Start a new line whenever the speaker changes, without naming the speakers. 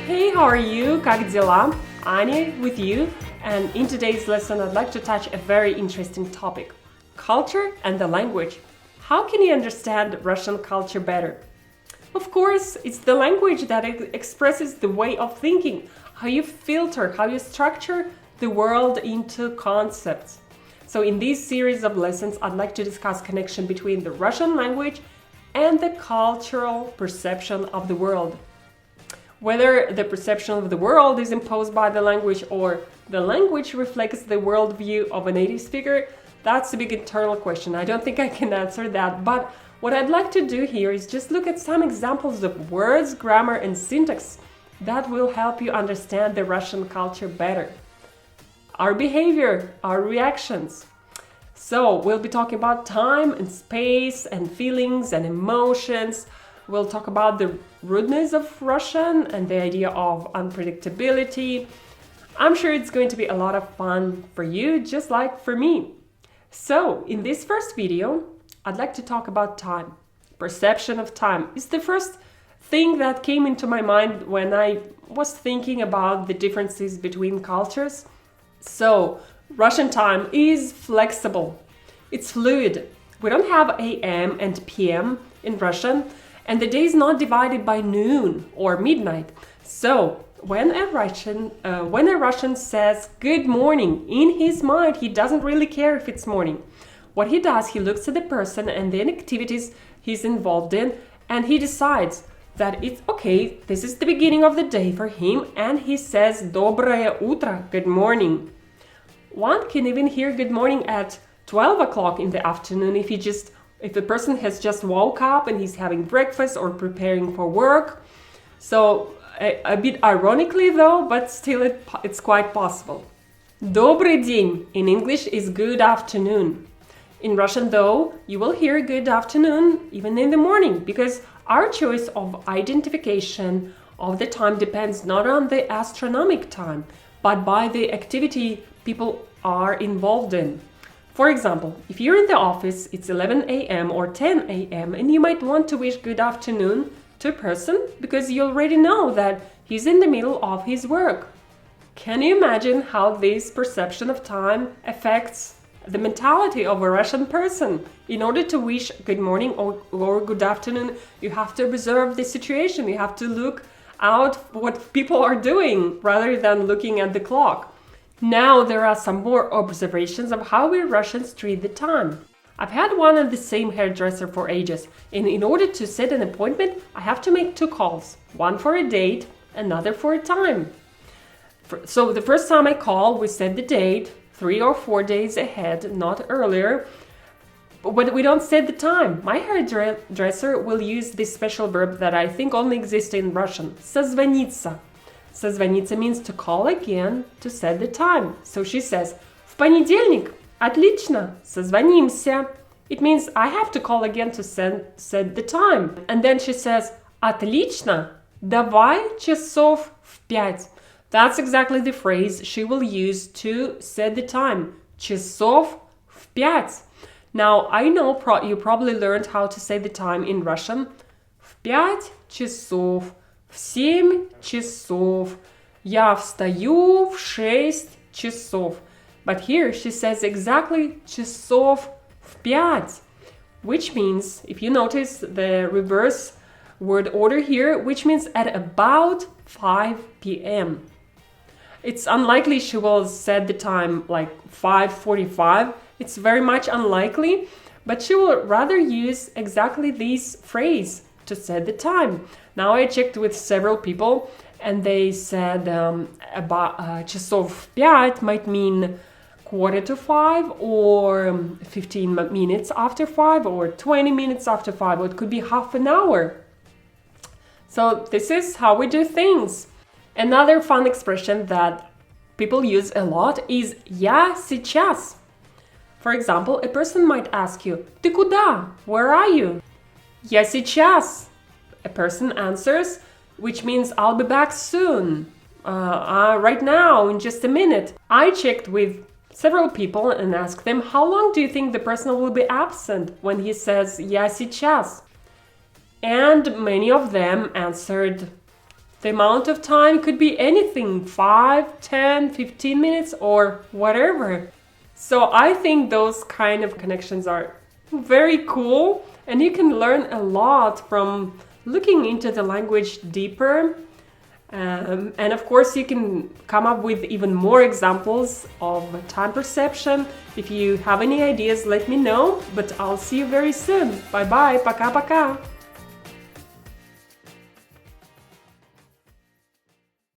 Hey, how are you? Как дела? Anya with you, and in today's lesson I'd like to touch a very interesting topic: culture and the language. How can you understand Russian culture better? Of course, it's the language that expresses the way of thinking, how you filter, how you structure the world into concepts. So in this series of lessons, I'd like to discuss connection between the Russian language and the cultural perception of the world. Whether the perception of the world is imposed by the language or the language reflects the worldview of a native speaker, that's a big internal question. I don't think I can answer that, but what I'd like to do here is just look at some examples of words, grammar, and syntax that will help you understand the Russian culture better. Our behavior, our reactions. So we'll be talking about time and space and feelings and emotions. We'll talk about the rudeness of Russian and the idea of unpredictability. I'm sure it's going to be a lot of fun for you, just like for me. So in this first video, I'd like to talk about time. Perception of time is the first thing that came into my mind when I was thinking about the differences between cultures. So, Russian time is flexible. It's fluid. We don't have AM and PM in Russian, and the day is not divided by noon or midnight. So, when a Russian says good morning, in his mind, he doesn't really care if it's morning. What he does, he looks at the person and the activities he's involved in, and he decides that it's okay, this is the beginning of the day for him, and he says Dobrое утро, good morning. One can even hear good morning at 12 o'clock in the afternoon if the person has just woke up and he's having breakfast or preparing for work. So a bit ironically though, but still it's quite possible. Добрый день in English is good afternoon. In Russian though, you will hear good afternoon even in the morning, because our choice of identification of the time depends not on the astronomical time, but by the activity people are involved in. For example, if you're in the office, it's 11 a.m. or 10 a.m. and you might want to wish good afternoon to a person because you already know that he's in the middle of his work. Can you imagine how this perception of time affects the mentality of a Russian person? In order to wish good morning or good afternoon, you have to observe the situation. You have to look out what people are doing rather than looking at the clock. Now there are some more observations of how we Russians treat the time. I've had one and the same hairdresser for ages, and in order to set an appointment, I have to make 2 calls, one for a date, another for a time. So the first time I call, we set the date 3 or 4 days ahead, not earlier, but we don't set the time. My hairdresser will use this special verb that I think only exists in Russian, созвониться. Созвониться means to call again to set the time. So she says, в понедельник, отлично, созвонимся. It means I have to call again to set the time. And then she says, отлично, давай часов в 5. That's exactly the phrase she will use to set the time. Часов в 5. Now, I know you probably learned how to say the time in Russian. В 5 часов. В 7 часов. Я встаю в 6 часов. But here she says exactly часов в 5, which means, if you notice the reverse word order here, which means at about 5 p.m. It's unlikely she will set the time like 5:45. It's very much unlikely, but she will rather use exactly this phrase to set the time. Now I checked with several people and they said about часов в 5 might mean 4:45 or 15 minutes after 5 or 20 minutes after 5, or it could be half an hour. So this is how we do things. Another fun expression that people use a lot is «я сейчас». For example, a person might ask you «Ты куда? Where are you?» «Я сейчас». A person answers, which means I'll be back soon. Right now, in just a minute. I checked with several people and asked them, how long do you think the person will be absent when he says «я сейчас»? And many of them answered The amount of time could be anything, 5, 10, 15 minutes or whatever. So I think those kind of connections are very cool, and you can learn a lot from looking into the language deeper. And of course, you can come up with even more examples of time perception. If you have any ideas, let me know, but I'll see you very soon. Bye bye, пока-пока!